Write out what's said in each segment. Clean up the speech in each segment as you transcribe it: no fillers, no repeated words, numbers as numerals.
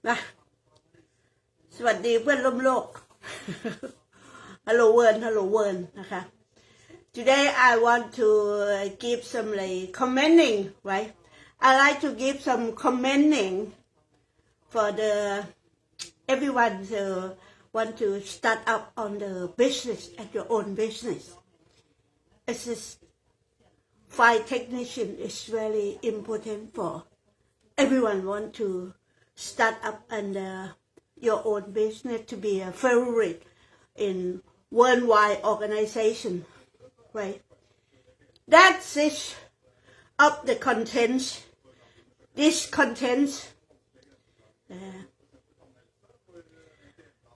นะสวัสดีเพื่อนร่วมโลก Hello world Hello world นะคะ Today I want to give some like commenting, right? I like to give some commenting for the everyone who want to start up on the business at your own business. As a fire technician is very important for everyone want to start up under your own business to be a favorite in worldwide organization, right? That's it of the contents. This contents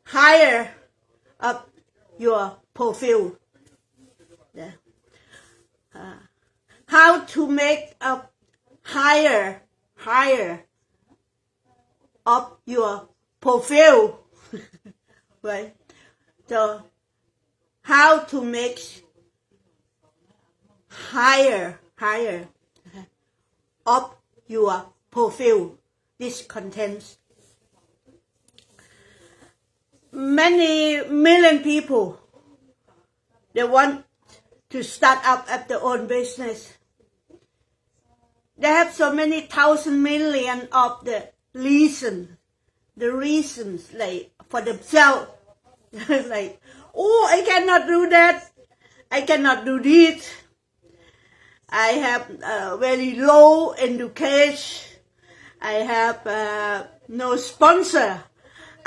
higher up your profile. How to make up higher of your profile, right? So how to make higher of your profile. This content. Many million people, they want to start up at their own business. They have so many thousand million of the reasons like for themselves. Like, oh, I cannot do that. I cannot do this. I have very low education. I have no sponsor.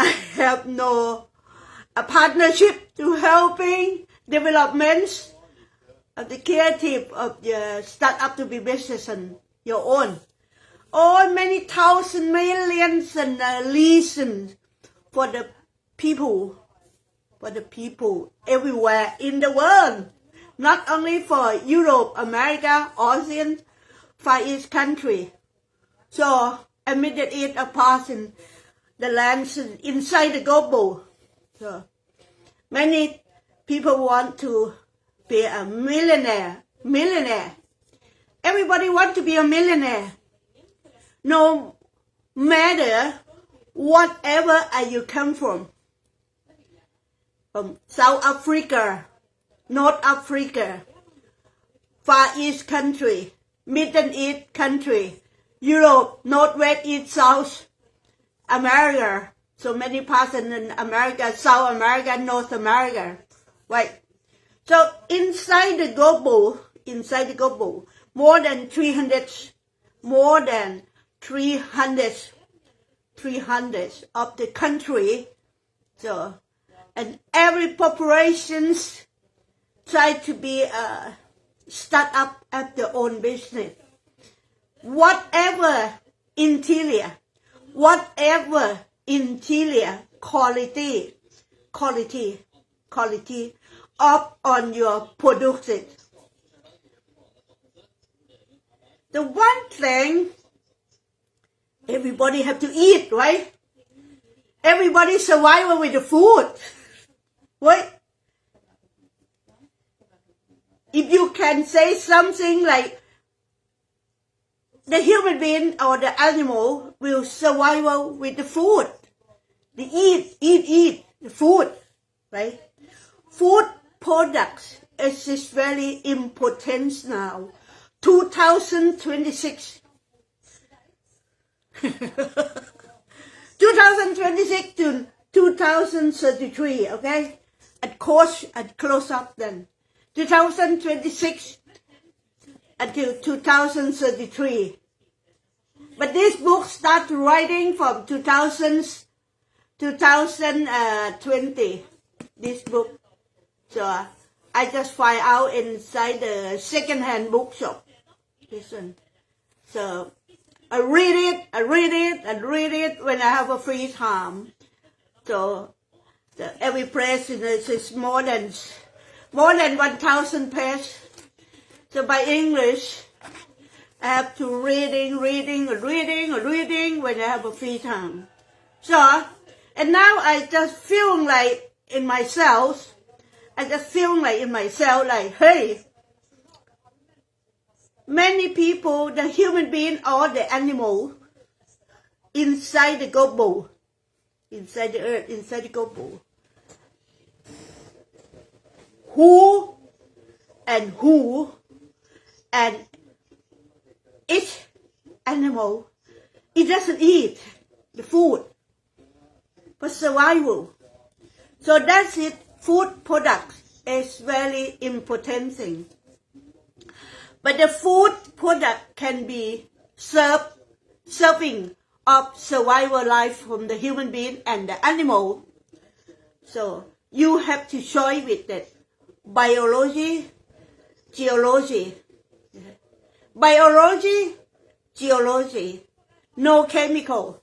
I have no partnership to helping developments of the creative of the startup to be business on your own. Oh, many thousand millions and reasons for the people everywhere in the world, not only for Europe, America, ASEAN, Far East country. So, Middle East apart in the lands inside the global. So, many people want to be a millionaire. Everybody want to be a millionaire. No matter whatever you come from South Africa, North Africa, Far East country, Middle East country, Europe, Northwest, East, South America, so many parts in America, South America, North America, right? So inside the global, more than 300 of the country, so, and every populations try to be start up at their own business. Whatever interior quality of on your production. The one thing, everybody have to eat, right? Everybody survive with the food, right? If you can say something like the human being or the animal will survive with the food. They eat the food, right? Food products is very important now. 2026. 2026 to 2033, okay? At close up then. 2026 until 2033. But this book starts writing from 2020. This book. So I just find out inside the second-hand bookshop. Listen. So I read it when I have a free time. So every page is more than 1,000 pages. So by English, I have to reading when I have a free time. So, and now I just feel like in myself, hey, many people, the human being or the animal, inside the global, inside the earth, inside the global. Who and each animal, it doesn't eat the food for survival. So that's it. Food products is very important thing. But the food product can be serving of survival life from the human being and the animal. So you have to choose with that biology, geology. Biology, geology, no chemical.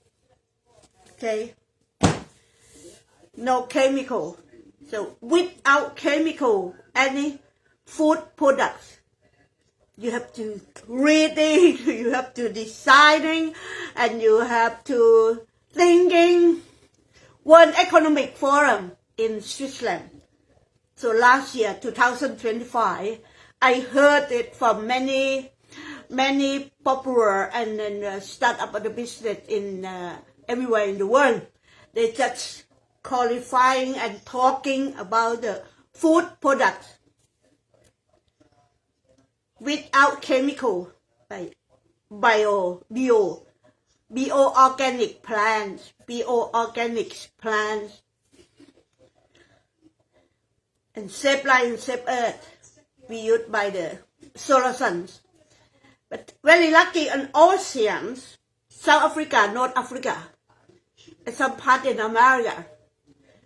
Okay? No chemical. So without chemical, any food products, you have to reading, you have to deciding, and you have to thinking. World Economic Forum in Switzerland. So last year, 2025, I heard it from many popular and then start-up of the business in everywhere in the world. They just qualifying and talking about the food products without chemical, like bio-organic plants, and save life and save earth, we used by the solar suns. But very lucky on oceans, South Africa, North Africa, and some part in America.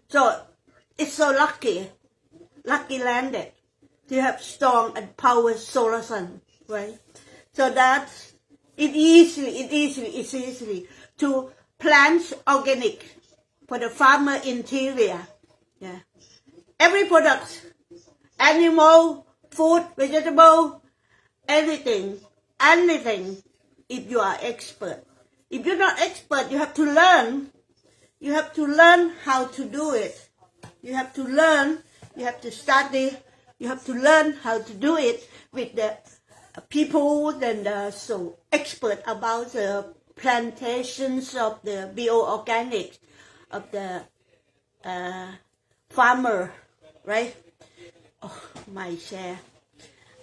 So it's so lucky landed to have strong and powerful solar sun, right? So that it's easily to plant organic for the farmer interior. Yeah. Every product, animal, food, vegetable, anything, if you are expert. If you're not expert, you have to learn. You have to learn how to do it. You have to learn, you have to study, you have to learn how to do it with the people that so expert about the plantations of the bio-organic, of the farmer, right? Oh, my chair.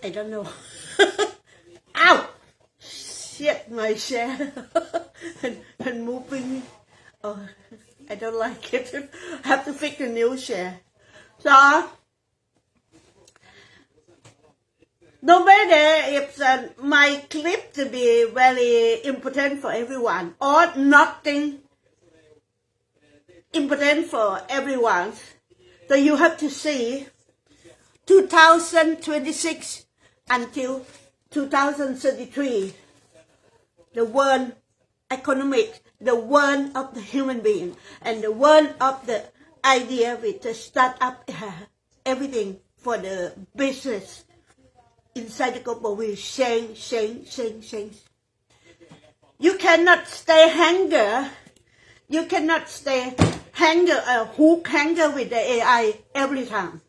I don't know. Ow! Shit, my chair. and moving. Oh, I don't like it. I have to fix a new chair. So, no matter if my clip to be very important for everyone or nothing important for everyone, so you have to see 2026 until 2033, the world economic, the world of the human being, and the world of the idea with the start-up, everything for the business inside the global will change. You cannot stay hanger. You cannot stay hook hanger with the AI every time.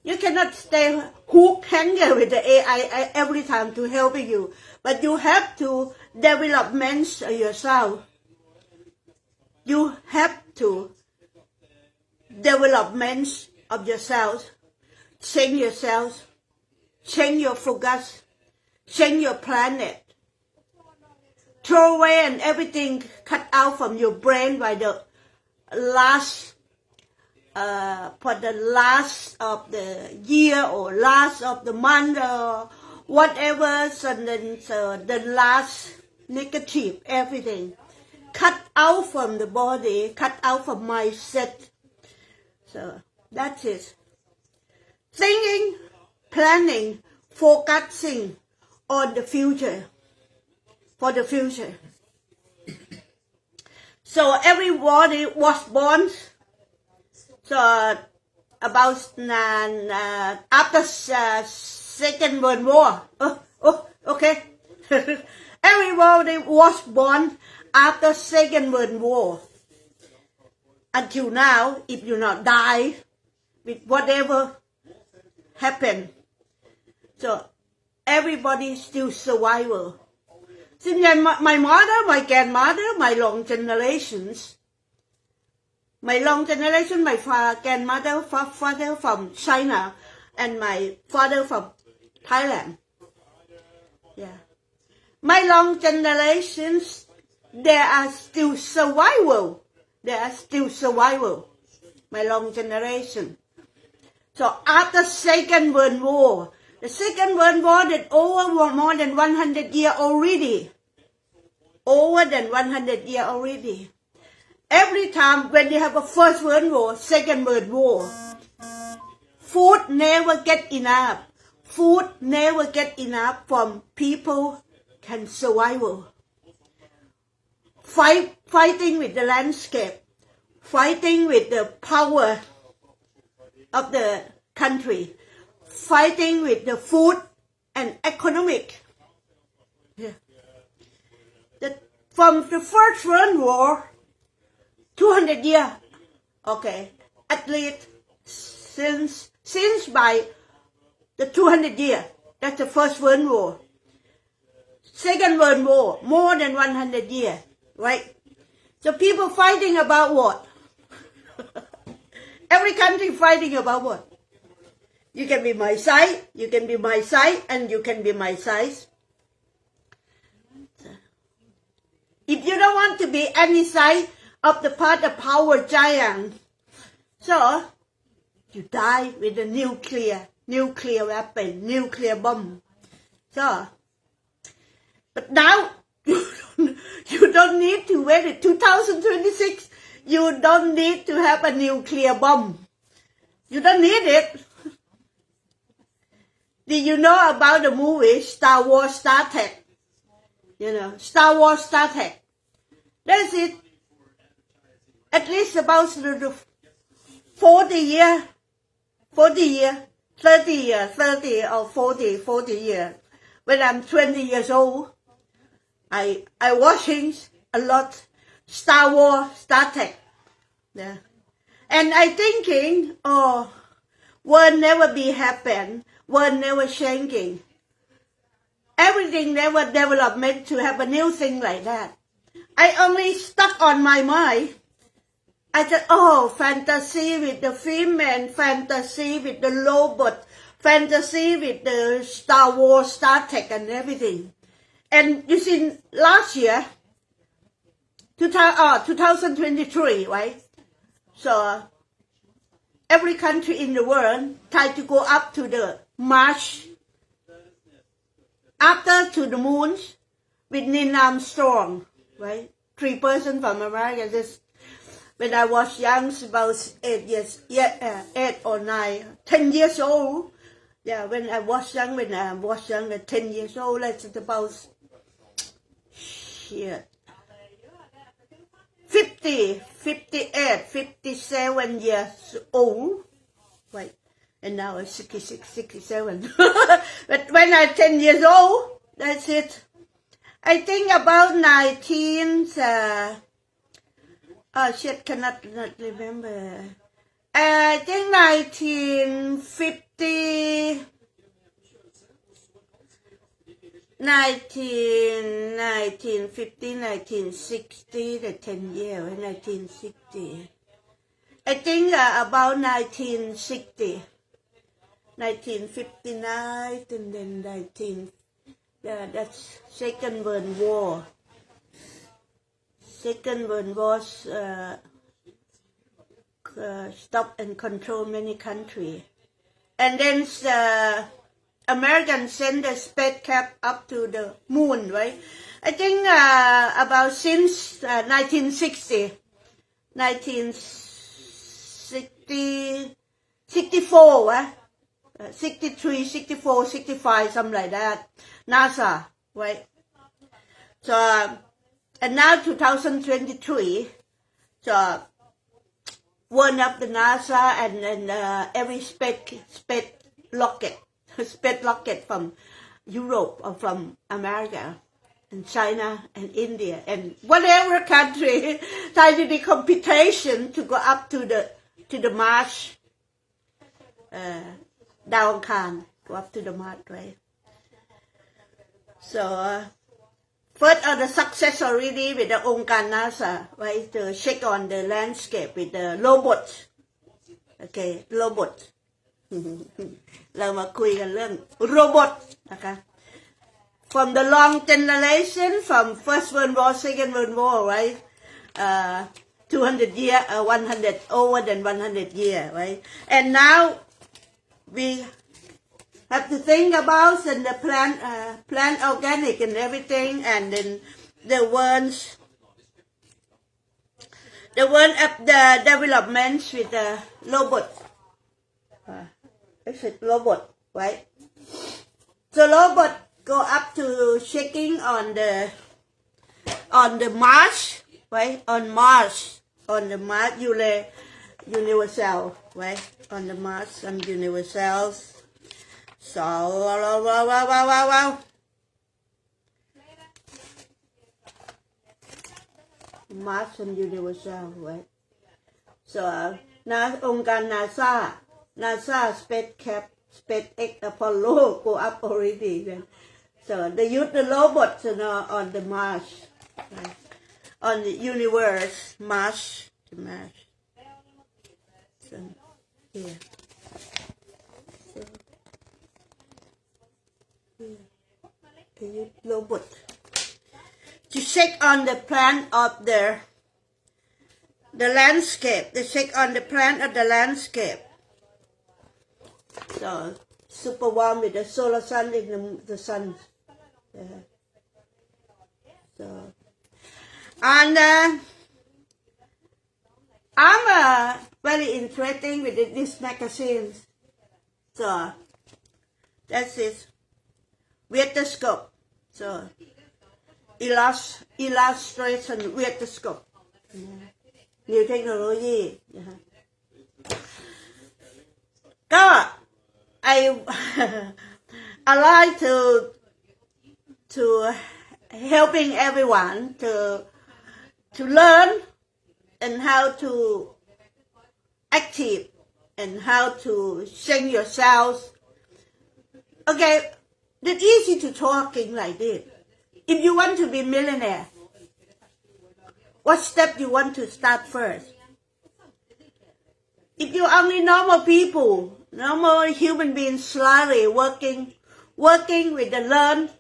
You cannot stay hook hanger with the AI every time to help you. But you have to development yourself. You have to development of yourself. Change yourself. Change your focus. Change your planet. Throw away and everything cut out from your brain by the last for the last of the year or last of the month or whatever, so then the last negative everything cut out from the body, cut out from mindset. So that's it. Thinking, planning, focusing on the future, for the future. So everybody was born. So about after Second World War. Okay. Everybody was born after Second World War. Until now, if you not die with whatever happened, so everybody still survival. Since my mother, my grandmother, my long generations, my grandmother, father from China, and my father from Thailand. Yeah. My long generations, they are still survival. My long generation. So after Second World War, the Second World War that over more than 100 years already. Over than 100 years already. Every time when they have a First World War, Second World War, food never get enough. Food never get enough from people can survival. Fighting with the landscape, fighting with the power of the country, fighting with the food and economic. Yeah. From the First World War, 200 years, okay, at least since by the 200 years, that's the First World War. Second World War, more than 100 years, right? So people fighting about what? Every country fighting about what? You can be my side, you can be my side, and you can be my size. If you don't want to be any side of the part of power giant, so you die with a nuclear weapon, nuclear bomb. So, but now you don't need to wait in 2026. You don't need to have a nuclear bomb. You don't need it. Did you know about the movie Star Wars, Star Trek? You know, Star Wars, Star Trek. That's it. At least about 40 years, 30 or 40 years. When I'm 20 years old, I watching a lot Star Wars, Star Trek. Yeah. And I thinking, oh, world never be happen, world never changing. Everything never development to have a new thing like that. I only stuck on my mind. I said, oh, fantasy with the female, fantasy with the robot, fantasy with the Star Wars, Star Trek and everything. And you see, last year, 2023, right? So, every country in the world tried to go up to the Mars, after to the moon, with Neil Armstrong, right? 3 persons from America. Just when I was young, about 8 or 9, 10 years old. Yeah, when I was young, at 10 years old, that's about 58, 57 years old, right? And now I'm 66, 67. But when I'm 10 years old, that's it. I think about 19, cannot remember. I think 1950, 1960, the 10 years, 1960. I think about 1960, 1959, and then that's Second World War. Second World War stop and control many countries. And then Americans send a spacecraft up to the moon, right? I think about since 1960, 64, 63, 64, 65, something like that. NASA, right? So, and now 2023, so one of the NASA and every space rocket from Europe or from America and China and India and whatever country try to do competition to go up to the Mars, ดาวอังคาร go up to the Mars, right? So First on the success already with the องค์การ NASA, right? To check on the landscape with the robot. Okay, robot. เรามาคุยกันเรื่องโรบอทนะคะ From the long generation, from First World War, Second World War, right? 200 years, 100 over than 100 years, right? And now we have to think about and the plant organic and everything, and then the world of the developments with the robot. It's a robot, right? So robot go up to checking on the Mars, right? On the Mars, universal, right? On the Mars, some universals. So, wow. Mars and universal, right? So, องค์การ NASA SpaceX Apollo go up already then. So they use the robots on the Mars, right? On the universe, Mars. So, here. So, here. They use robot to check on the plan of the landscape. They check on the plan of the landscape. So, super warm with the solar sun in the sun. Yeah. So, and I'm very interesting with this magazine. So, that's it. Vietoscope. So, illustration Vietoscope. New technology. Go. I like to helping everyone to learn and how to active and how to change yourself. Okay, it's easy to talking like this. If you want to be millionaire, what step you want to start first? If you only normal people, normal human beings, slowly working with the learn,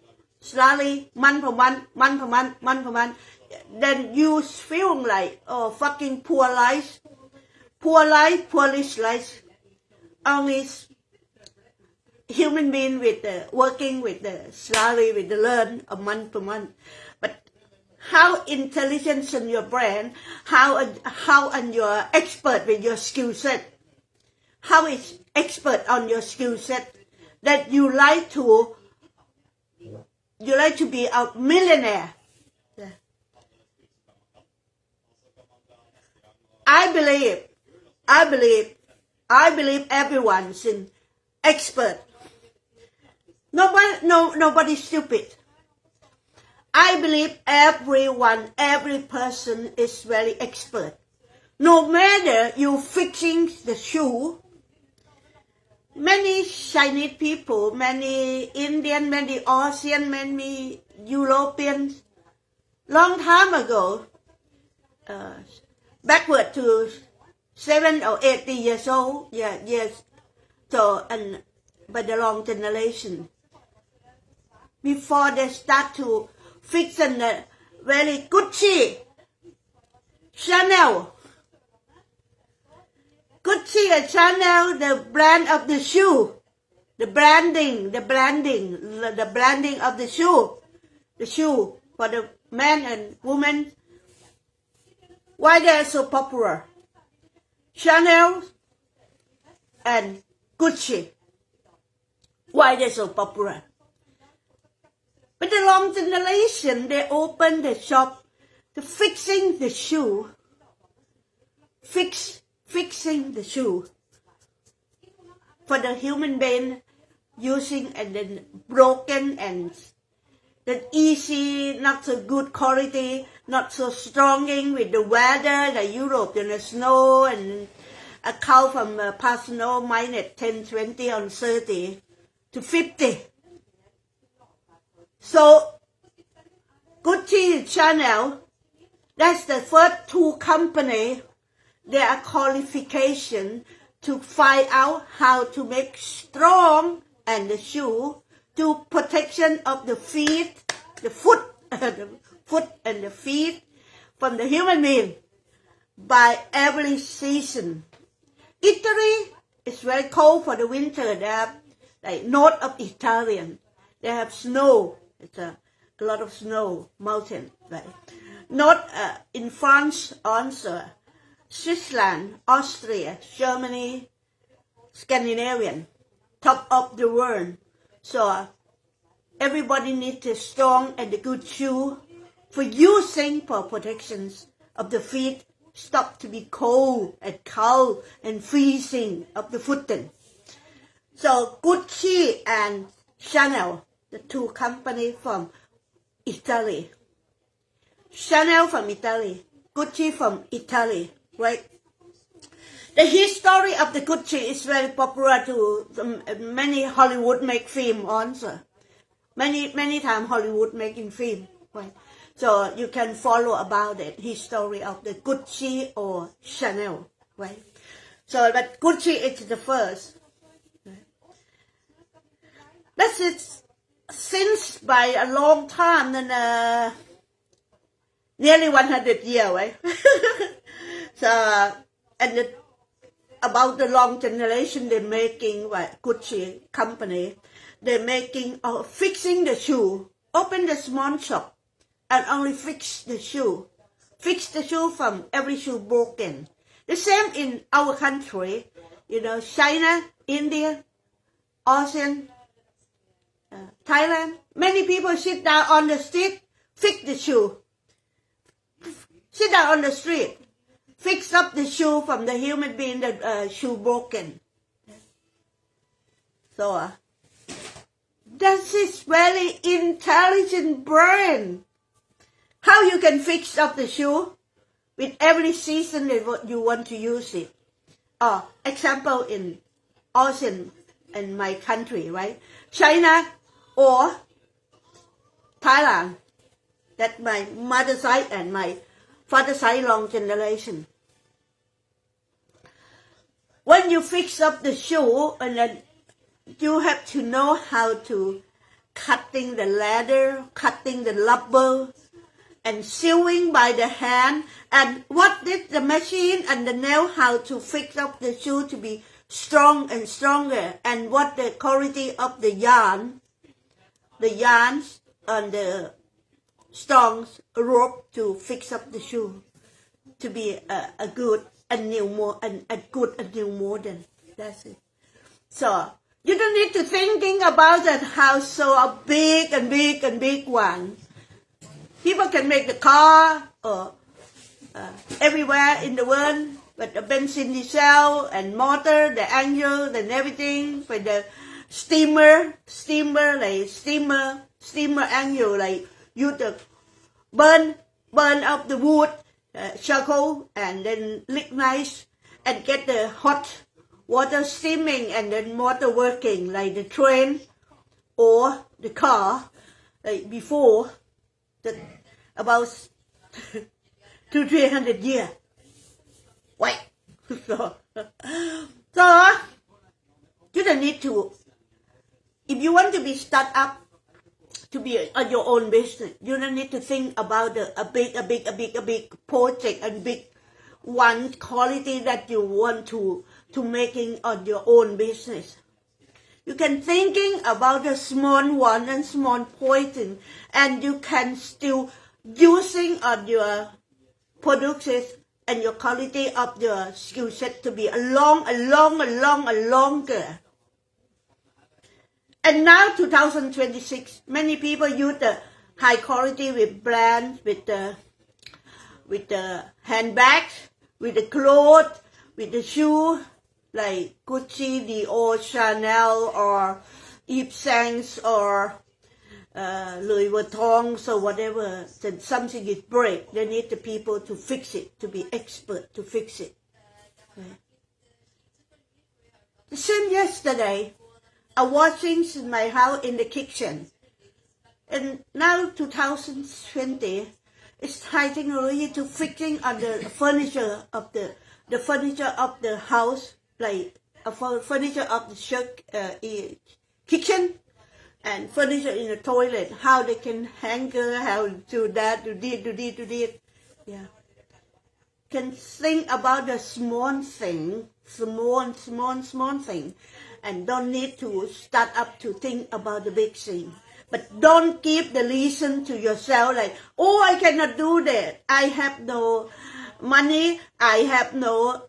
slowly, month per month, then you feel like, oh, fucking poor life, poorish life. Only human being with working with the slowly with the learn a month per month. But how intelligent in your brain, how and you're expert with your skill set, how is expert on your skill set that you like to be a millionaire. I believe everyone's an expert. Nobody's stupid. I believe every person is very expert. No matter you fixing the shoe, many Chinese people, many Indian, many Asian, many Europeans, long time ago, backward to 7 or 80 years old, yes, so and by the long generation, before they start to fix and very Gucci, Chanel, and Chanel, the brand of the shoe, the branding of the shoe for the men and women. Why they are so popular? Chanel and Gucci. Why they so popular? But the long generation, they open the shop to fixing the shoe, fixing the shoe for the human being using and then broken and then easy, not so good quality, not so stronging with the weather, the Europe and the snow and a cow from past snow minus 10, 20 on 30 to 50. So Gucci, Chanel, that's the first two company. Their qualification to find out how to make strong and the shoe to protection of the feet, the foot, the foot and the feet from the human being by every season. Italy is very cold for the winter. They have like north of Italian. They have snow. It's a lot of snow, mountain. Right? Not in France also. Switzerland, Austria, Germany, Scandinavian, top of the world. So everybody needs a strong and a good shoe for using for protections of the feet, stop to be cold and freezing of the footing. So Gucci and Chanel, the two companies from Italy. Chanel from Italy, Gucci from Italy. Right. The history of the Gucci is very popular to many Hollywood make film also. Many times Hollywood making film. Right. So you can follow about it, history of the Gucci or Chanel. Right. So but Gucci is the first. Right. That's it. Since by a long time, then nearly 100 years, right? So, and about the long generation, they're making Gucci company. They're making fixing the shoe. Open the small shop and only fix the shoe. Fix the shoe from every shoe broken. The same in our country, China, India, ASEAN, Thailand. Many people sit down on the street, fix the shoe. Sit down on the street. Fix up the shoe from the human being, the shoe broken. So, that is very intelligent brain. How you can fix up the shoe with every season that you want to use it. Example in ASEAN in my country, right? China or Thailand. That's my mother side and my father side long generation. When you fix up the shoe, and then you have to know how to cutting the leather, cutting the rubber, and sewing by the hand, and what did the machine and the nail how to fix up the shoe to be strong and stronger, and what the quality of the yarns and the strong rope to fix up the shoe to be a good and new modern. That's it. So you don't need to thinking about that house so a big one. People can make the car or everywhere in the world, but the benzene, diesel and motor, the engine and everything for the steamer engine, like you the burn up the wood, charcoal, and then lignite and get the hot water steaming and then motor working like the train or the car, like before about 200-300 years. Wait. So you don't need to, if you want to be start up to be on your own business, you don't need to think about a big project and big one quality that you want to making on your own business. You can thinking about the small one and small point, and you can still using on your products and your quality of your skill set to be longer. And now 2026, many people use the high quality with brands, with the handbags, with the clothes, with the shoe, like Gucci, Dior, Chanel, or Yves Saint Laurent, or Louis Vuitton, so whatever. Then something is break, they need the people to fix it, to be expert to fix it. Okay. The same yesterday, I was watching in my house in the kitchen. And now 2020, it's high technology to fixing on the furniture of the furniture of the house, like furniture of the kitchen and furniture in the toilet. How they can hanger, how to do that, do this. Yeah. Can think about the small thing, small thing, and don't need to start up to think about the big thing. But don't give the reason to yourself like, oh, I cannot do that. I have no money. I have low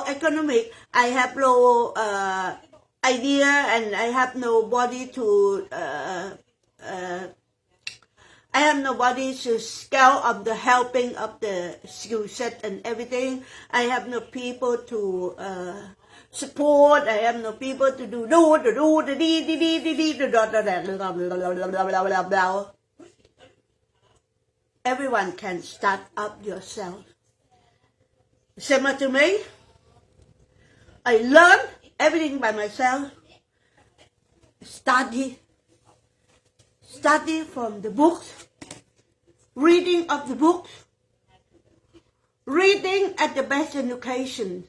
economic. I have low idea, and I have nobody to. I have nobody to scale up the helping of the skill set and everything. I have no people to support. I have no people to do. Everyone can start up yourself. Similar to me, I learned everything by myself. Study from the books, reading of the books, reading at the best education,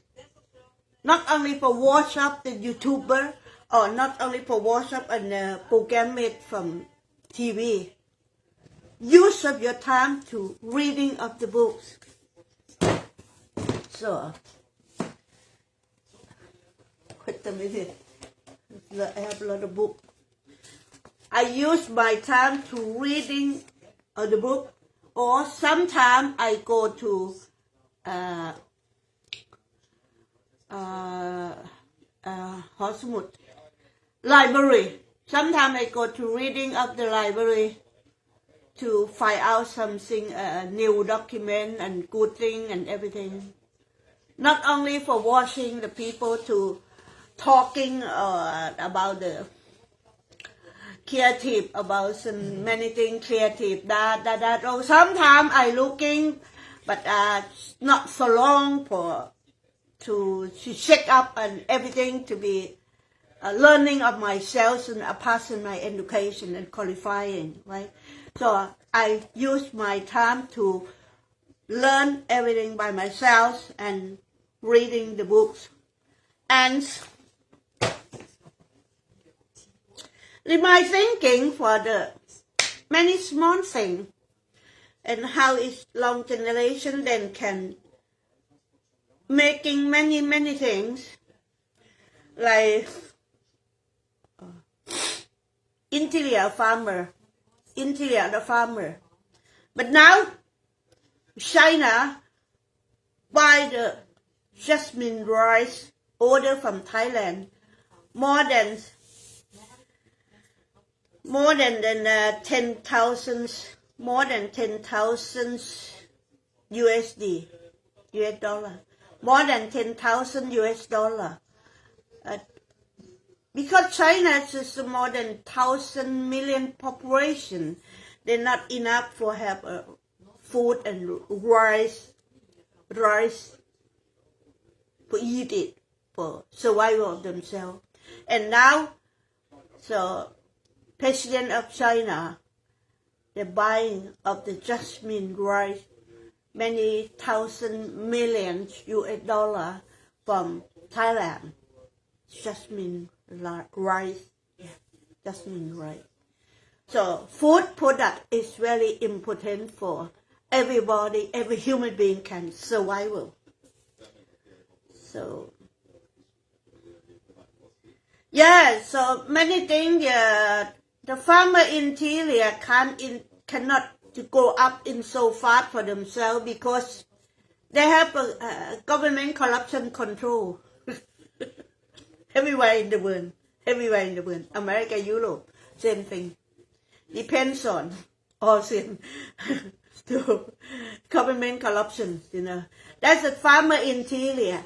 not only for watch up the YouTuber, or not only for watch up and program made from TV. Use of your time to reading of the books. So, wait a minute, I have a lot of books. I use my time to reading the book, or sometimes I go to library. Sometimes I go to reading of the library to find out something, new document and good thing and everything. Not only for watching the people to talking about the creative, about some many things creative, that. Oh, sometimes I looking, but not so long to check up and everything to be learning of myself and passing my education and qualifying, right? So I use my time to learn everything by myself and reading the books and my thinking for the many small things and how is long generation then can making many things like interior the farmer. But now China buy the jasmine rice order from Thailand more than 10,000 USD, US dollar, more than 10,000 US dollar. Because China is more than 1,000 million population, they're not enough for have food and rice for eat it, for survival of themselves. And now, so President of China, they're buying of the jasmine rice, many thousand million US dollar from Thailand. Jasmine rice, jasmine rice. So food product is very important for everybody, every human being can survive. So yeah, so many things. The farmer interior cannot to go up in so fast for themselves because they have a government corruption control everywhere in the world. America, Europe, same thing. Depends on all same to government corruption. That's a farmer interior.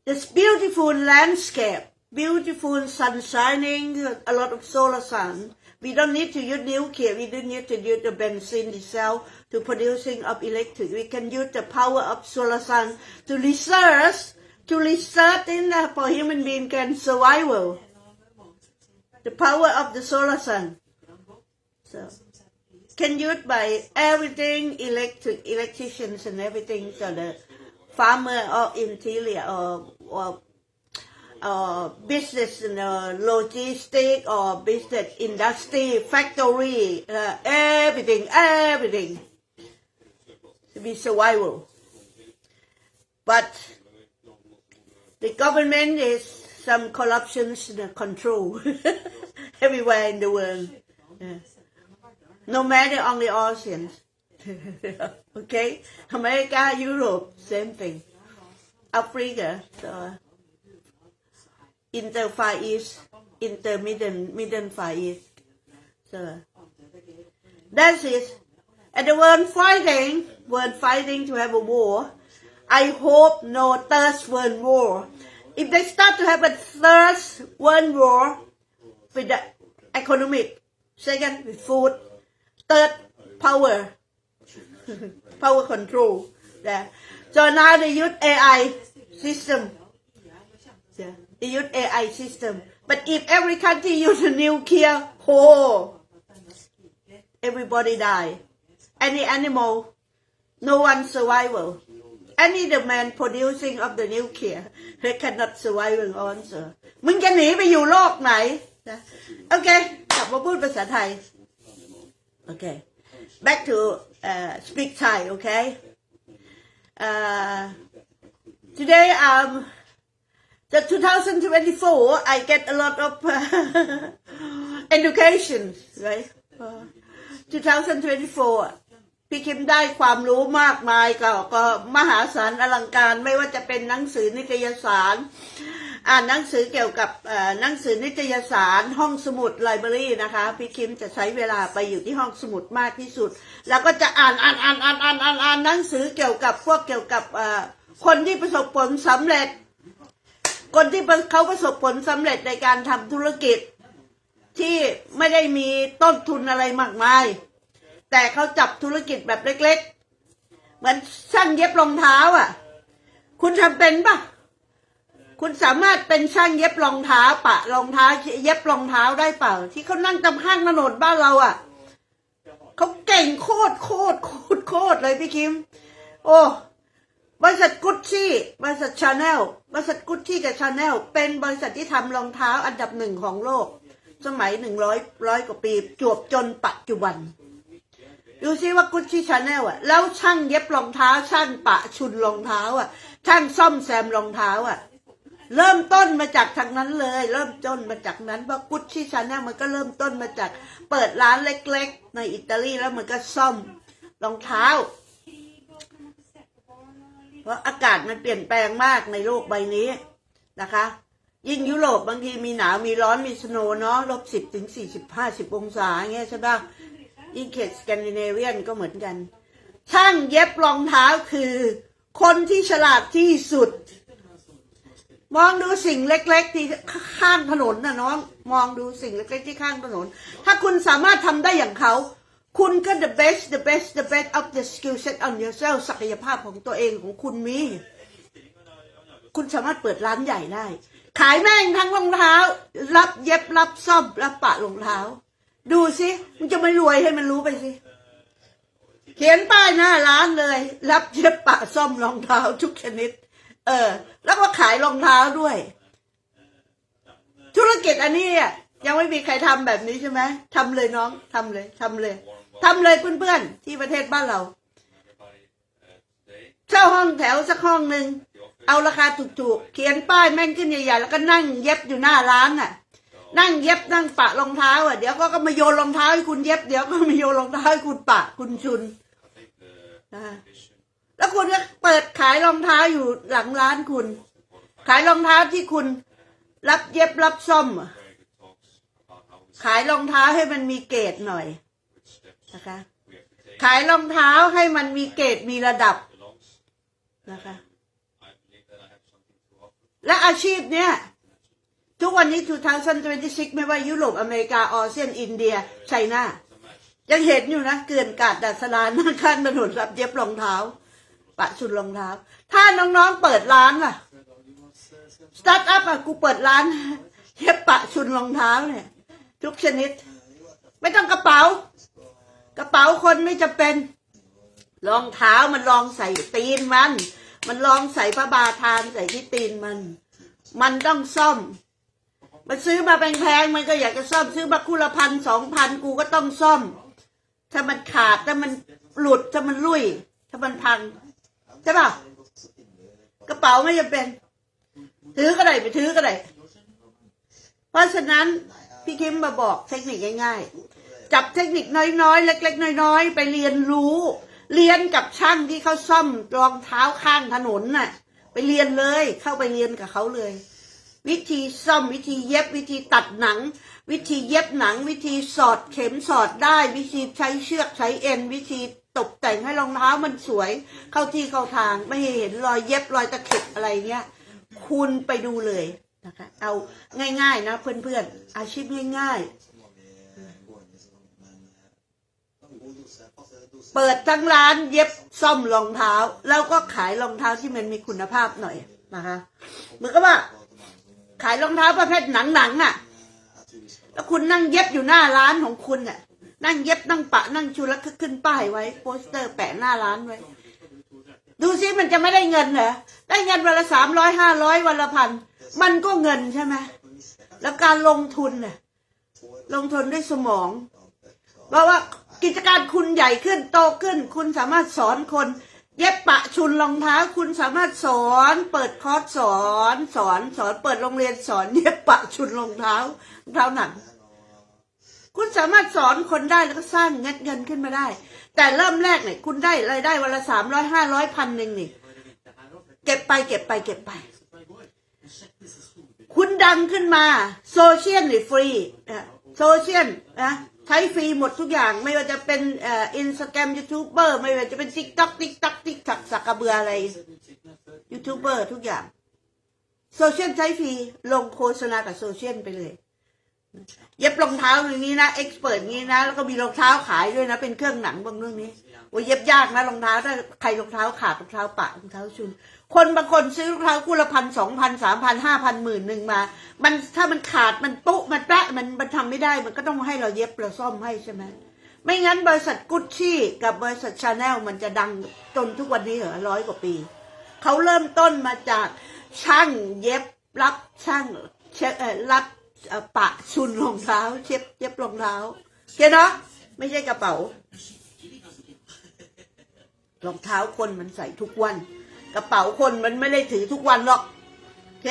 This beautiful landscape, beautiful sun shining, a lot of solar sun. We don't need to use nuclear. We don't need to use the benzene itself to producing of electric. We can use the power of solar sun to research in for human being can survival. The power of the solar sun. So can use by everything, electricians and everything, so the farmer or interior or business, logistic or business industry, factory, everything to be survival. But the government is some corruption control everywhere in the world. No matter on the oceans. Okay? America, Europe, same thing. Africa, so Inter Far East, Middle Far East. So that's it. And the world fighting to have a war. I hope no third world war. If they start to have a third world war with the economic, second with food, third power, power control. Yeah. So now they use AI system. Yeah. They use AI system. But if every country use a nuclear, everybody die. Any animal, no one survival. Any the man producing of the nuclear, they cannot survive also. มึงจะหนีไปอยู่โลกไหนนะโอเคกลับมาพูดภาษาไทย Okay, back to speak Thai. Okay, today the 2024 I get a lot of education, right? 2024พี่คิมได้ความรู้มากมายก็มหาศาลอลังการไม่ว่าจะเป็นหนังสือนิตยสารอ่านหนังสือเกี่ยวกับหนังสือนิตยสารห้องสมุดไลบรารีนะคะพี่คิมจะใช้เวลาไปอยู่ที่ห้องสมุดมากที่สุดแล้วก็จะอ่านหนังสือเกี่ยวกับคนที่ประสบผลสำเร็จคนที่เขาประสบผลสำเร็จในการทำธุรกิจที่ไม่ได้มีต้นทุนอะไรมากมายแต่เขาจับธุรกิจแบบเล็กๆเหมือนช่างเย็บรองเท้าอ่ะคุณทำเป็นปะคุณสามารถเป็นช่างเย็บรองเท้าปะรองเท้าเย็บรองเท้าได้เปล่าที่เขานั่งตามข้างถนนบ้านเราอ่ะเขาเก่งโคตรเลยพี่คิมโอ้บริษัทกุชชี่บริษัทชาแนลบริษัทกุชชี่กับชาแนลเป็นบริษัทที่ทำรองเท้าอันดับหนึ่งของโลกสมัย100 กว่าปีจวบจนปัจจุบันดูซิว่ากุชชี่ชาแนลอ่ะแล้วช่างเย็บรองเท้าช่างปะชุนรองเท้าอ่ะช่างซ่อมแซมรองเท้าอ่ะเริ่มต้นมาจากทางนั้นเลยเริ่มต้นมาจากนั้นเพราะกุชชี่ชาแนลมันก็เริ่มต้นมาจากเปิดร้านเล็กๆในอิตาลีแล้วมันก็ซ่อมรองเท้าเพราะอากาศมันเปลี่ยนแปลงมากในโลกใบนี้นะคะยิ่งยุโรปบางทีมีหนาวมีร้อนมีสโนว์เนาะ-10 ถึง 40-50 องศาเงี้ยใช่ป่ะยิ่งเขตสแกนดิเนเวียนก็เหมือนกันช่างเย็บรองเท้าคือคนที่ฉลาดที่สุดมองดูสิ่งเล็กๆที่ข้างถนนนะน้องมองดูสิ่งเล็กๆที่ข้างถนนถ้าคุณสามารถทำได้อย่างเขาคุณก็ the best of the skill set on yourself ศักยภาพของตัวเองของคุณมีคุณสามารถเปิดร้านใหญ่ได้ขายแม่งทั้งรองเท้ารับเย็บรับซ่อมรับปะรองเท้าดูสิมึงจะไม่รวยให้มันรู้ไปสิเขียนป้ายหน้าร้านเลยรับเย็บปะซ่อมรองเท้าทุกชนิดแล้วก็ขายรองเท้าด้วยธุรกิจอันนี้ยังไม่มีใครทำแบบนี้ใช่ไหมทำเลยน้องทำเลยเพื่อนๆที่ประเทศบ้านเราเช่าห้องแถวสักห้องหนึ่งเอาราคาถูกๆเขียนป้ายแม่งขึ้นใหญ่ๆแล้วก็นั่งเย็บอยู่หน้าร้านน่ะนั่งเย็บนั่งปะรองเท้าเดี๋ยวก็มาโยนรองเท้าให้คุณเย็บเดี๋ยวก็มาโยนรองเท้าให้คุณปะคุณชุนแล้วคุณก็เปิดขายรองเท้าอยู่หลังร้านคุณขายรองเท้าที่คุณรับเย็บรับซ่อมขายรองเท้าให้มันมีเกรดหน่อยนะคะขายรองเท้าให้มันมีเกรดมีระดับนะคะและอาชีพเนี้ยทุกวันนี้2026ไม่ว่ายุโรปอเมริกาอาเซียนอินเดียไชน่ายังเห็นอยู่นะเกลื่อนกาดดัดสลานข้างถนนรับเย็บรองเท้าปะชุนรองเท้าถ้าน้องๆเปิดร้านล่ะสตาร์ทอัพกูเปิดร้านเย็บปะชุนรองเท้าเนี่ยทุกชนิดไม่ต้องกระเป๋า กระเป๋าคนไม่จะเป็นรองเท้ามันลองใส่ตีนมันลองใส่ผ้าบาทานใส่ที่ตีนมันต้องซ่อมมันซื้อมาแพงๆมันก็อยากจะซ่อมซื้อมาคู่ละ1,000 2,000กูก็ต้องซ่อมถ้ามันขาดถ้ามันหลุดถ้ามันลุ่ยถ้ามันพังใช่ป่ะกระเป๋าไม่จำเป็นถือก็ได้ไปถือก็ได้เพราะฉะนั้นพี่คิมมาบอกเทคนิคง่ายๆจับเทคนิคน้อยๆเล็กๆน้อยๆไปเรียนรู้เรียนกับช่างที่เขาซ่อมรองเท้าข้างถนนน่ะไปเรียนเลยเข้าไปเรียนกับเขาเลยวิธีซ่อมวิธีเย็บวิธีตัดหนังวิธีเย็บหนังวิธีสอดเข็มสอดได้วิธีใช้เชือกใช้เอ็นวิธีตกแต่งให้รองเท้ามันสวยเข้าที่เข้าทางไม่เห็นรอยเย็บรอยตะเข็บอะไรเงี้ยคุณไปดูเลยนะคะเอาง่ายๆนะเพื่อนๆอาชีพง่ายๆเปิดทั้งร้านเย็บซ่อมรองเท้าแล้วก็ขายรองเท้าที่มันมีคุณภาพหน่อยนะคะเหมือนกับว่าขายรองเท้าประเภทหนังอ่ะแล้วคุณนั่งเย็บอยู่หน้าร้านของคุณอ่ะนั่งเย็บนั่งปะนั่งชูแล้วขึ้นป้ายไว้โปสเตอร์แปะหน้าร้านไว้ดูซิมันจะไม่ได้เงินเหรอได้เงินวันละ300 500วันละ1,000มันก็เงินใช่ไหมแล้วการลงทุนน่ะลงทุนด้วยสมองเพราะว่ากิจการคุณใหญ่ขึ้นโตขึ้นคุณสามารถสอนคนเย็บปะชุนรองเท้าคุณสามารถสอนเปิดคอร์สสอนเปิดโรงเรียนสอนเย็บปะชุนรองเท้าหนังคุณสามารถสอนคนได้แล้วก็สร้างเงินขึ้นมาได้แต่เริ่มแรกเนี่ยคุณได้รายได้วันละ300 500 1,000นี่เก็บไปคุณดังขึ้นมาโซเชียลหรือฟรีโซเชียลนะใช้ฟรีหมดทุกอย่างไม่ว่าจะเป็นอินสตาแกรมยูทูบเบอร์ไม่ว่าจะเป็นติ๊กต็อกสักกระเบืออะไรยูทูบเบอร์ทุกอย่างโซเชียลใช้ฟรีลงโฆษณากับโซเชียลไปเลยเย็บรองเท้าอย่างนี้นะเอ็กซ์เพิร์ตนี้นะแล้วก็มีรองเท้าขายด้วยนะเป็นเครื่องหนังบางเรื่องนี้โอ้ยเย็บยากนะรองเท้าถ้าใครรองเท้าขาดรองเท้าปะรองเท้าชุนคนบางคนซื้อรองเท้าคู่ละ1,000 2,000 3,000 5,000 10,000มามันถ้ามันขาดมันปุ๊มันแปะมันทำไม่ได้มันก็ต้องให้เราเย็บเราซ่อมให้ใช่ไหมไม่งั้นบริษัทกุชชี่กับบริษัทชาแนลมันจะดังจนทุกวันนี้เหรอ100 กว่าปีเขาเริ่มต้นมาจากช่างเย็บรับช่างรับปะชุนรองเท้าเย็บรองเท้าเห็นเนาะไม่ใช่กระเป๋ารองเท้าคนมันใส่ทุกวันกระเป๋าคนมันไม่ได้ถือทุกวันหรอกโอเค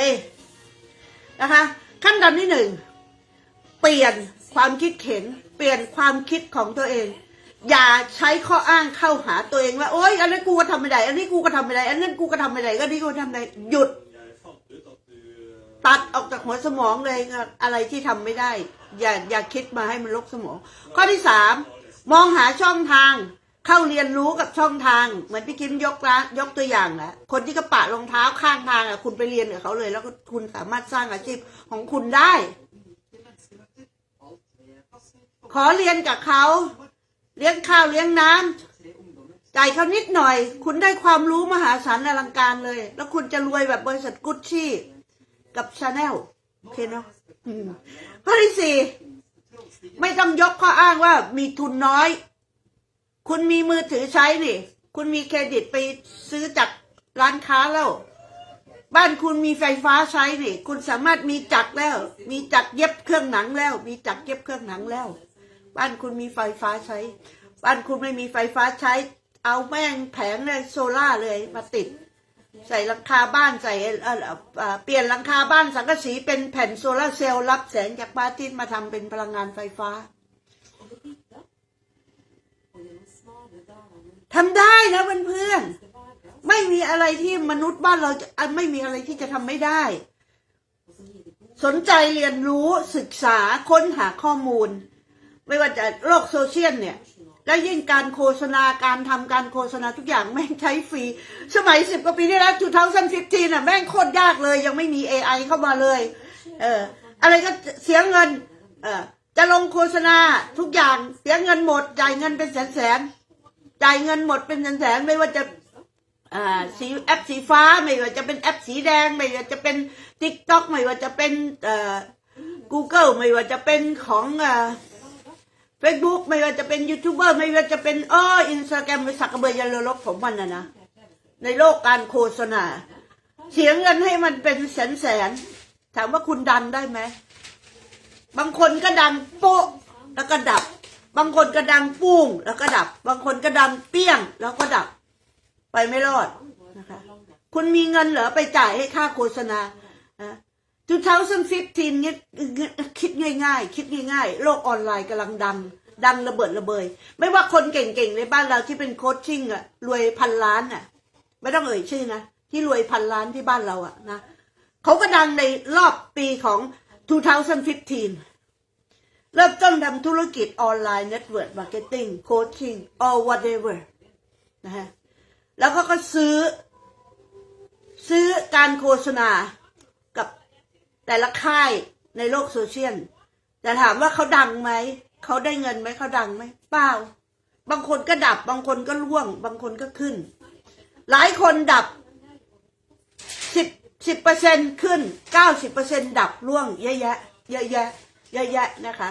นะคะขั้นตอนที่1เปลี่ยนความคิดเห็นเปลี่ยนความคิดของตัวเองอย่าใช้ข้ออ้างเข้าหาตัวเองว่าโอ๊ยอันนั้นกูก็ทำไม่ได้อันนี้กูก็ทำไม่ได้อันนั้นกูก็ทำไม่ได้ก็นี่กูทำได้หยุดตัดออกจากหัวสมองเลยอะไรที่ทำไม่ได้อย่าคิดมาให้มันลกสมองข้อที่3มองหาช่องทางเข้าเรียนรู้กับช่องทางเหมือนพี่คิมยกตัวอย่างนะคนที่กระปะรองเท้าข้างทางคุณไปเรียนกับเขาเลยแล้วก็คุณสามารถสร้างอาชีพของคุณได้ขอเรียนกับเขาเลี้ยงข้าวเลี้ยงน้ำจ่ายเขานิดหน่อยคุณได้ความรู้มหาศาลอลังการเลยแล้วคุณจะรวยแบบบริษัทกุชชี่กับชาแนลโอเคเนาะข้อที่4ไม่ต้องยกข้ออ้างว่ามีทุนน้อยคุณมีมือถือใช้นี่คุณมีเครดิตไปซื้อจากร้านค้าแล้วบ้านคุณมีไฟฟ้าใช้นี่คุณสามารถมีจักรแล้วมีจักรเย็บเครื่องหนังแล้วมีจักรเย็บเครื่องหนังแล้วบ้านคุณมีไฟฟ้าใช้บ้านคุณไม่มีไฟฟ้าใช้เอาแม่งแผงเลยโซล่าเลยมาติดใส่หลังคาบ้านใส่เปลี่ยนหลังคาบ้านสังกะสีเป็นแผ่นโซล่าเซลล์รับแสงจากพระอาทิตย์มาทำเป็นพลังงานไฟฟ้าทำได้นะเพื่อนๆไม่มีอะไรที่มนุษย์บ้านเราจะไม่มีอะไรที่จะทำไม่ได้สนใจเรียนรู้ศึกษาค้นหาข้อมูลไม่ว่าจะโลกโซเชียลเนี่ยแล้วยิ่งการโฆษณาการทำการโฆษณาทุกอย่างแม่งใช้ฟรีสมัย10 กว่าปีที่แล้ว2015น่ะแม่งโคตรยากเลยยังไม่มี AI เข้ามาเลยอะไรก็เสียเงินจะลงโฆษณาทุกอย่างเสียเงินหมดจ่ายเงินเป็นแสนจ่ายเงินหมดเป็นแสนไม่ว่าจะแอปสีฟ้าไม่ว่าจะเป็นแอปสีแดงไม่ว่าจะเป็น TikTok ไม่ว่าจะเป็นGoogle ไม่ว่าจะเป็นของ Facebook ไม่ว่าจะเป็นยูทูบเบอร์ไม่ว่าจะเป็นอินสตาแกรมไปสักกระเบือยันลบของมันนะในโลกการโฆษณาเสียเงินให้มันเป็นแสนถามว่าคุณดังได้ไหมบางคนก็ดังโป๊ะแล้วก็ดับบางคนก็ดังปุ้งแล้วก็ดับบางคนก็ดังเปี้ยงแล้วก็ดับไปไม่รอดนะคะคุณมีเงินเหรอไปจ่ายให้ค่าโฆษณา2015เนี่ยคิดง่ายๆคิดง่ายๆโลกออนไลน์กำลังดังระเบิดระเบยไม่ว่าคนเก่งๆในบ้านเราที่เป็นโค้ชชิ่งอะรวยพันล้านอะไม่ต้องเอ่ยชื่อนะที่รวยพันล้านที่บ้านเราอะนะเขาก็ดังในรอบปีของ2015เริ่มต้นทำธุรกิจออนไลน์เน็ตเวิร์คมาร์เก็ตติ้งโค้ชชิ่ง or whatever นะฮะแล้วก็ซื้อการโฆษณากับแต่ละค่ายในโลกโซเชียลแต่ถามว่าเขาดังไหมเขาได้เงินไหมเขาดังไหมเปล่าบางคนก็ดับบางคนก็ร่วงบางคนก็ขึ้นหลายคนดับ10% ขึ้น 90% ดับร่วงเยอะแยะนะคะ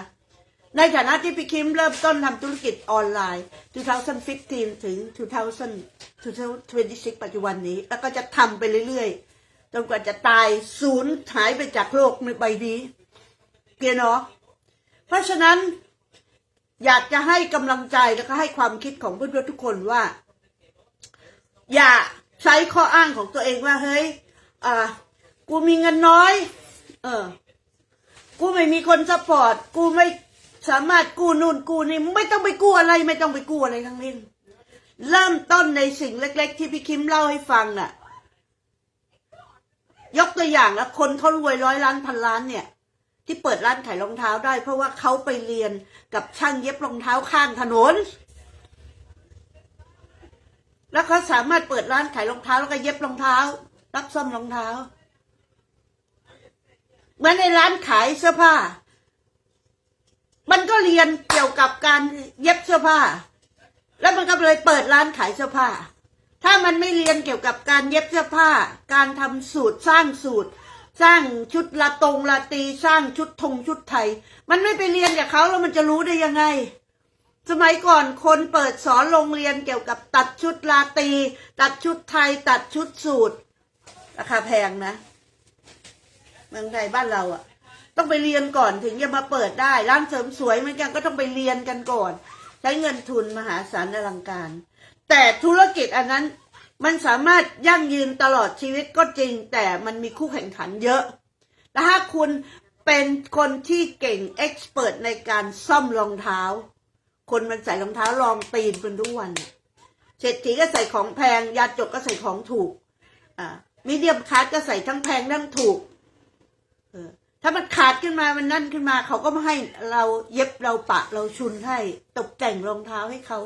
ในฐานะที่พี่คิมเริ่มต้นทำธุรกิจออนไลน์2015ถึง2026ปัจจุบันนี้แล้วก็จะทำไปเรื่อยๆจนกว่าจะตายสูญหายไปจากโลกในใบนี้เกียร์เนาะเพราะฉะนั้นอยากจะให้กำลังใจแล้วก็ให้ความคิดของเพื่อนๆทุกคนว่าอย่าใช้ข้ออ้างของตัวเองว่าเฮ้ยกูมีเงินน้อยกูไม่มีคนซัพพอร์ตกูไม่สามารถกู้นู่นกู้นี่ไม่ต้องไปกู้อะไรไม่ต้องไปกู้อะไรทั้งนี้เริ่มต้นในสิ่งเล็กๆที่พี่คิมเล่าให้ฟังน่ะยกตัวอย่างแล้วคนเขารวย100 ล้านพันล้านเนี่ยที่เปิดร้านขายรองเท้าได้เพราะว่าเขาไปเรียนกับช่างเย็บรองเท้าข้างถนนแล้วเขาสามารถเปิดร้านขายรองเท้าแล้วก็เย็บรองเท้ารับซ่อมรองเท้าเหมือนในร้านขายเสื้อผ้ามันก็เรียนเกี่ยวกับการเย็บเสื้อผ้าแล้วมันก็เลยเปิดร้านขายเสื้อผ้าถ้ามันไม่เรียนเกี่ยวกับการเย็บเสื้อผ้าการทำสูตรสร้างสูตรสร้างชุดลาตีสร้างชุดไทยมันไม่ไปเรียนกับเขาแล้วมันจะรู้ได้ยังไงสมัยก่อนคนเปิดสอนโรงเรียนเกี่ยวกับตัดชุดลาตีตัดชุดไทยตัดชุดสูตรราคาแพงนะเมืองไทยบ้านเราอะต้องไปเรียนก่อนถึงจะมาเปิดได้ร้านเสริมสวยเหมือนกันก็ต้องไปเรียนกันก่อนใช้เงินทุนมหาศาลอลังการแต่ธุรกิจอันนั้นมันสามารถยั่งยืนตลอดชีวิตก็จริงแต่มันมีคู่แข่งขันเยอะและถ้าคุณเป็นคนที่เก่งเอ็กซ์เพิร์ในการซ่อมรองเท้าคนมันใส่รองเท้าลองตีนเป็นทุกวันเศรษฐีก็ใส่ของแพงยาจกก็ใส่ของถูกมีเดียมคัสก็ใส่ทั้งแพงทั้งถูกถ้ามันขาดขึ้นมามันนั่นขึ้นมาเขาก็ไม่ให้เราเย็บเราปะเราชุนให้ตกแต่งรองเท้าให้เขา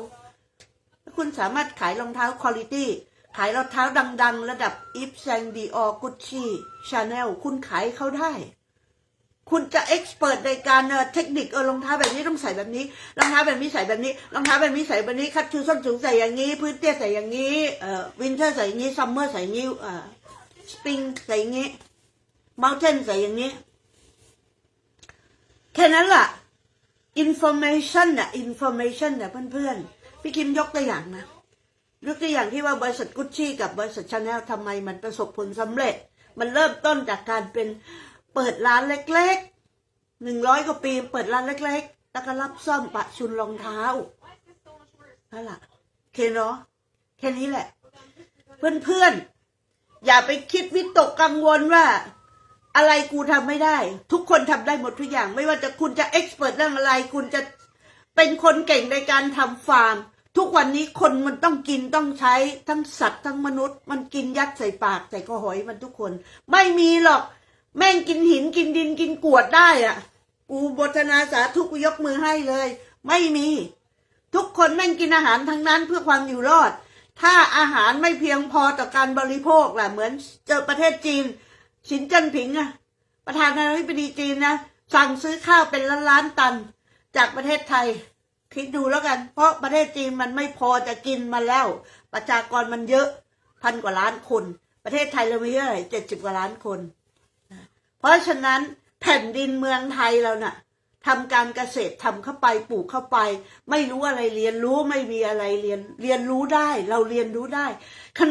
คุณสามารถขายรองเท้าคุณภาพขายรองเท้าดังๆระดับอีฟแซงดีออกุชชี่ชาแนลคุณขายเขาได้คุณจะเอ็กซ์เพิร์ในการเทคนิครองเท้าแบบนี้ต้องใส่แบบนี้รองเท้าแบบนี้ใส่แบบนี้รองเท้าแบบนี้ใส่แบบนี้คัดชูส้นสูงใส่อย่างนี้พื้นเตี้ยใส่อย่างนี้วินเทอร์ใส่อย่างนี้ซัมเมอร์ใส่อย่างนี้สปริงใส่อย่างนี้เมาน์เทนใส่อย่างนี้แค่นั้นล่ะ information น่ะเพื่อนๆพี่คิมยกตัวอย่างนะยกตัวอย่างที่ว่าบริษัทกุชชี่กับบริษัทชาแนลทำไมมันประสบผลสำเร็จมันเริ่มต้นจากการเป็นเปิดร้านเล็กๆ100 กว่าปีเปิดร้านเล็กๆแล้วก็รับซ่อมปะชุนรองเท้านั่นแหละเคเนาะแค่นี้แหละเพื่อนๆอย่าไปคิดวิตกกังวลว่าอะไรกูทำไม่ได้ทุกคนทำได้หมดทุกอย่างไม่ว่าจะคุณจะเอ็กซ์เพิร์เรื่องอะไรคุณจะเป็นคนเก่งในการทำฟาร์มทุกวันนี้คนมันต้องกินต้องใช้ทั้งสัตว์ทั้งมนุษย์มันกินยัดใส่ปากใส่กระหอยมันทุกคนไม่มีหรอกแม่งกินหินกินดินกินกรวดได้อ่ะกูบทนาสาธุกูยกมือให้เลยไม่มีทุกคนแม่งกินอาหารทั้งนั้นเพื่อความอยู่รอดถ้าอาหารไม่เพียงพอต่อการบริโภคล่ะเหมือนเจอประเทศจีนชินเจิ้นผิงอะประธานาธิบดีจีนนะสั่งซื้อข้าวเป็นล้านตันจากประเทศไทยคิดดูแล้วกันเพราะประเทศจีนมันไม่พอจะกินมาแล้วประชากรมันเยอะ1,000 กว่าล้านคนประเทศไทยเรามีเท่าไหร่70 กว่าล้านคนเพราะฉะนั้นแผ่นดินเมืองไทยเราน่ะ ทำการเกษตรทำเข้าไปปลูกเข้าไปไม่รู้อะไรเรียนรู้ไม่มีอะไรเรียนรู้ได้เราเรียนรู้ได้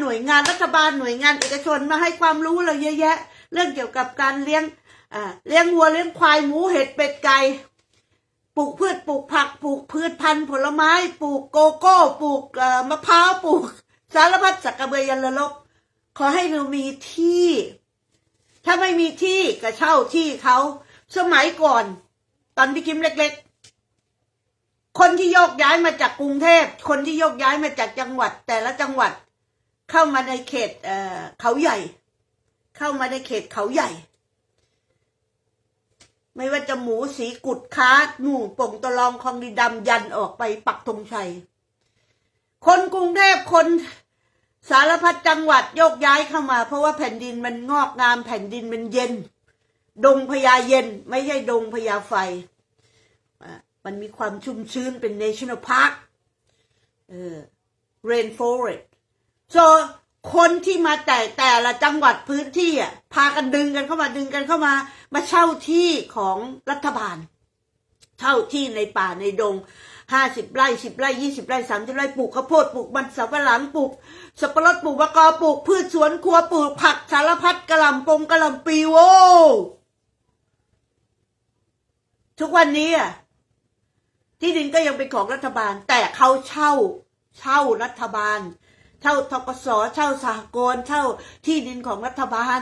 หน่วยงานรัฐบาลหน่วยงานเอกชนมาให้ความรู้เราเยอะแยะเรื่องเกี่ยวกับการเลี้ยงวัวเลี้ยงควายหมูเห็ดเป็ดไก่ปลูกพืชปลูกผักปลูกพืชพันธุ์ผลไม้ปลูกโกโก้ปลูกมะพร้าวปลูกสารพัดสักกระเบือยันละลบขอให้เรามีที่ถ้าไม่มีที่ก็เช่าที่เขาสมัยก่อนตอนพี่คิมเล็กๆคนที่โยกย้ายมาจากกรุงเทพคนที่โยกย้ายมาจากจังหวัดแต่ละจังหวัดเข้ามาในเขตเขาใหญ่เข้ามาในเขตเขาใหญ่ไม่ว่าจะหมูสีกุดค้าหมู่ป่งตะลองคลองดีดำยันออกไปปักธงชัยคนกรุงเทพคนสารพัดจังหวัดโยกย้ายเข้ามาเพราะว่าแผ่นดินมันงอกงามแผ่นดินมันเย็นดงพญาเย็นไม่ใช่ดงพญาไฟมันมีความชุ่มชื้นเป็น National Park Rainforest so คนที่มาแต่ละจังหวัดพื้นที่พากันดึงกันเข้ามามาเช่าที่ของรัฐบาลเช่าที่ในป่าในดง50 ไร่10 ไร่20 ไร่30 ไร่ปลูกข้าวโพดปลูกมันสำปะหลังปลูกสับปะรดปลูกมะกอกปลูกพืชสวนครัวปลูกผักสารพัดกะหล่ำกะหล่ำปีโวทุกวันนี้ที่ดินก็ยังเป็นของรัฐบาลแต่เขาเช่ารัฐบาลเช่าธกสเช่าสหกรณ์เช่าที่ดินของรัฐบาล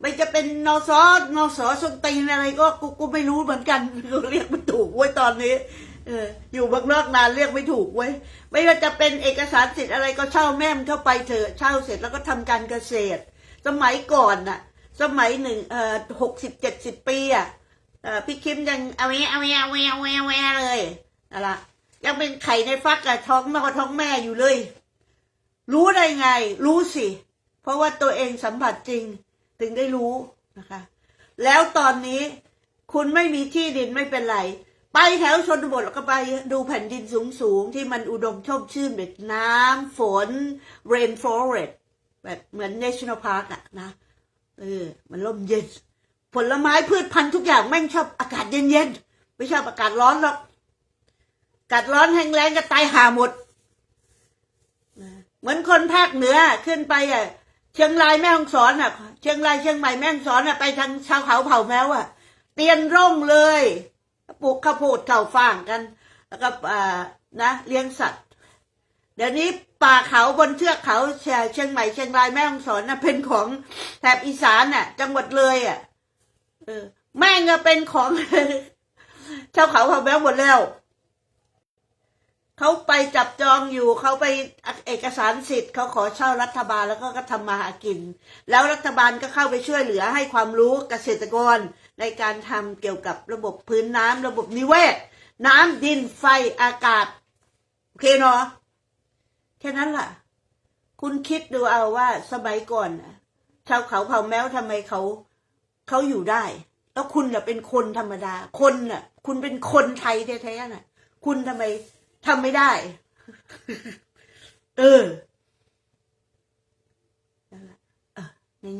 ไม่จะเป็นนสส้นตีนอะไรก็กูไม่รู้เหมือนกันเรียกไม่ถูกเว้ยตอนนี้อยู่บางนอกนานเรียกไม่ถูกเว้ยไม่ว่าจะเป็นเอกสารสิทธิ์อะไรก็เช่าแม่มเข้าไปเถอะเช่าเสร็จแล้วก็ทำการเกษตรสมัยก่อนสมัย60-70 ปีพี่คิมยังเอาเลยอะไรยังเป็นไข่ในฟักท้องแม่อยู่เลยรู้ได้ไงรู้สิเพราะว่าตัวเองสัมผัสจริงถึงได้รู้นะคะแล้วตอนนี้คุณไม่มีที่ดินไม่เป็นไรไปแถวชนบทแล้วก็ไปดูแผ่นดินสูงที่มันอุดมชุ่มชื่นแบบน้ำฝน Rainforest แบบเหมือน National Park นะมันร่มเย็นผลไม้พืชพันธุ์ทุกอย่างแม่งชอบอากาศเย็นๆไม่ชอบอากาศร้อนหรอกอากาศร้อนแห้งแล้งก็ตายห่าหมดเหมือนคนภาคเหนือขึ้นไปเชียงรายแม่ฮ่องสอนเชียงรายเชียงใหม่แม่ฮ่องสอนไปทางชาวเขาเผ่าแมวเตียนร่มเลยปลูกข้าวโพดข้าวฟ่างกันแล้วก็เลี้ยงสัตว์เดี๋ยวนี้ป่าเขาบนเทือกเขาเชียงใหม่เชียงรายแม่ฮ่องสอนเป็นของแถบอีสานจังหวัดเลยแม่งก็เป็นของ ชาวเขาเผ่าแมวหมดแล้วเขาไปจับจองอยู่เขาไปเอกสารสิทธิ์เขาขอเช่ารัฐบาลแล้วก็ทำมาหากินแล้วรัฐบาลก็เข้าไปช่วยเหลือให้ความรู้เกษตรกรในการทำเกี่ยวกับระบบพื้นน้ำระบบนิเวศน้ำดินไฟอากาศโอเคเนาะแค่นั้นล่ะคุณคิดดูเอาว่าสมัยก่อนชาวเขาเผ่าแมวทำไมเขาอยู่ได้แล้วคุณเป็นคนธรรมดาคนคุณเป็นคนไทยแท้ๆคุณทำไมทำไม่ได้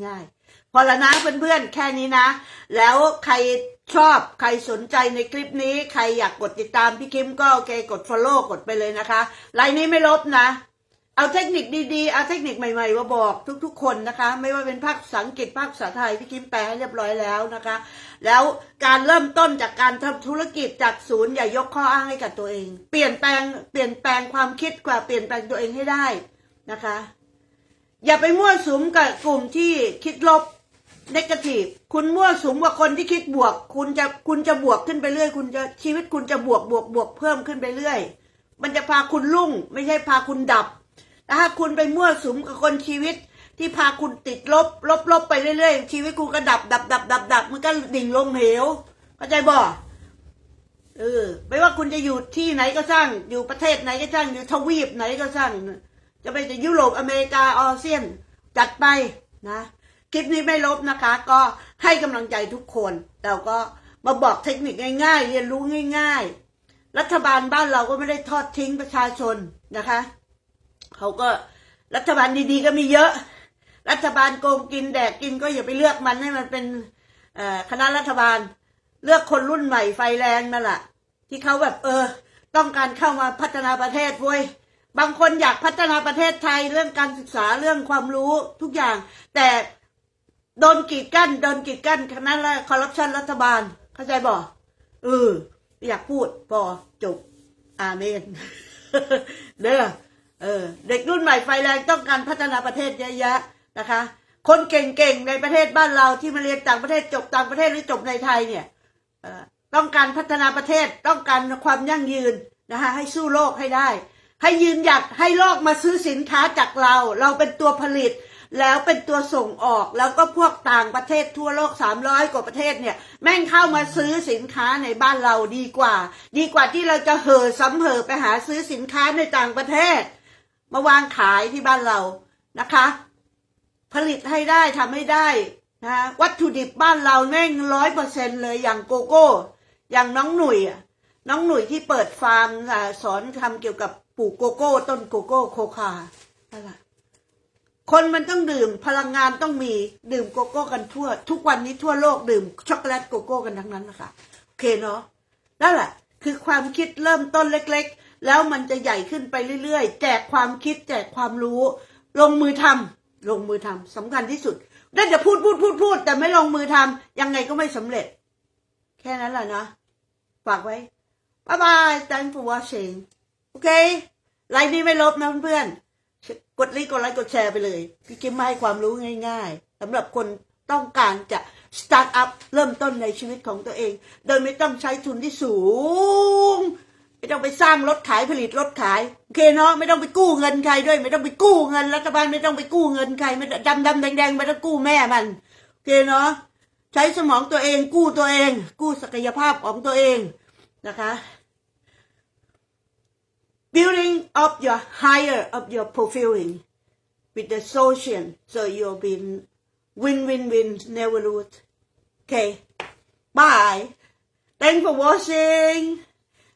ง่ายๆพอละนะเพื่อนๆแค่นี้นะแล้วใครชอบใครสนใจในคลิปนี้ใครอยากกดติดตามพี่คิมก็โอเคกด follow กดไปเลยนะคะไลน์นี้ไม่ลบนะเอาเทคนิคดีๆเอาเทคนิคใหม่ๆมาบอกทุกๆคนนะคะไม่ว่าเป็นภาคภาษาอังกฤษภาคภาษาไทยพี่คิมแปลให้เรียบร้อยแล้วนะคะแล้วการเริ่มต้นจากการทำธุรกิจจากศูนย์อย่ายกข้ออ้างให้กับตัวเองเปลี่ยนแปลงความคิดกว่าเปลี่ยนแปลงตัวเองให้ได้นะคะอย่าไปมั่วสุมกับกลุ่มที่คิดลบเนกาทีฟคุณมั่วสุมกับคนที่คิดบวกคุณจะบวกขึ้นไปเรื่อยชีวิตคุณจะบวกเพิ่มขึ้นไปเรื่อยมันจะพาคุณรุ่งไม่ใช่พาคุณดับถ้าคุณไปมั่วสุมกับคนชีวิตที่พาคุณติดลบไปเรื่อยๆชีวิตคุณก็ดับมันก็ดิ่งลงเหวเข้าใจบ่ไม่ว่าคุณจะอยู่ที่ไหนก็ช่างอยู่ประเทศไหนก็ช่างอยู่ทวีปไหนก็ช่างจะไปยุโรปอเมริกาอาเซียนจัดไปนะคลิปนี้ไม่ลบนะคะก็ให้กำลังใจทุกคนเราก็มาบอกเทคนิคง่ายๆเรียนรู้ง่ายๆรัฐบาลบ้านเราก็ไม่ได้ทอดทิ้งประชาชนนะคะเขาก็รัฐบาลดีๆก็มีเยอะรัฐบาลโกงกินแดกกินก็อย่าไปเลือกมันให้มันเป็นคณะรัฐบาล เลือกคนรุ่นใหม่ไฟแรงนั่นแหละที่เขาแบบต้องการเข้ามาพัฒนาประเทศเว้ยบางคนอยากพัฒนาประเทศไทยเรื่องการศึกษาเรื่องความรู้ทุกอย่างแต่โดนกีดกั้นคณะละคอร์รัปชันรัฐบาลเข้าใจบ่อยากพูดพอจบอาเมน เด้อเด็กรุ่นใหม่ไฟแรงต้องการพัฒนาประเทศเยอะแยะนะคะคนเก่งๆในประเทศบ้านเราที่มาเรียนต่างประเทศจบต่างประเทศหรือจบในไทยเนี่ยต้องการพัฒนาประเทศต้องการความยั่งยืนนะคะให้สู้โลกให้ได้ให้ยืนหยัดให้โลกมาซื้อสินค้าจากเราเป็นตัวผลิตแล้วเป็นตัวส่งออกแล้วก็พวกต่างประเทศทั่วโลก300 กว่าประเทศเนี่ยแม่งเข้ามาซื้อสินค้าในบ้านเราดีกว่าที่เราจะซ้ำไปหาซื้อสินค้าในต่างประเทศมาวางขายที่บ้านเรานะคะผลิตให้ได้ทำให้ได้นะวัตถุดิบบ้านเราแม่ง100%เลยอย่างโกโก้อย่างน้องหนุ่ยที่เปิดฟาร์มสอนทำเกี่ยวกับปลูกโกโก้ต้นโกโก้โคคานั่นแหละคนมันต้องดื่มพลังงานต้องมีดื่มโกโก้กันทุกวันนี้ทั่วโลกดื่มช็อกโกแลตโกโก้กันทั้งนั้นนะคะโอเคเนาะนั่นแหละคือความคิดเริ่มต้นเล็กๆแล้วมันจะใหญ่ขึ้นไปเรื่อยๆแจกความคิดแจกความรู้ลงมือทำสำคัญที่สุดได้จะพูดแต่ไม่ลงมือทำยังไงก็ไม่สำเร็จแค่นั้นแหละนะฝากไว้บ๊ายบาย thanks for watching โอเคไลน์นี้ไม่ลบนะเพื่อนๆกดไลค์กดแชร์ไปเลยพี่กิ๊มให้ความรู้ง่ายๆสำหรับคนต้องการจะสตาร์ทอัพเริ่มต้นในชีวิตของตัวเองโดยไม่ต้องใช้ทุนที่สูงไม่ต้องไปสร้างรถขายผลิตรถขายโอเคเนาะไม่ต้องไปกู้เงินใครด้วยไม่ต้องไปกู้เงินรัฐบาลไม่ต้องไปกู้เงินใครไม่ดำแดงไม่ต้องกู้แม่มันโอเคเนาะใช้สมองตัวเองกู้ตัวเองกู้ศักยภาพของตัวเองนะคะ building up your higher of your fulfilling with the social so you'll be win never lose okay bye thanks for watching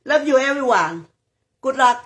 love you everyone good luck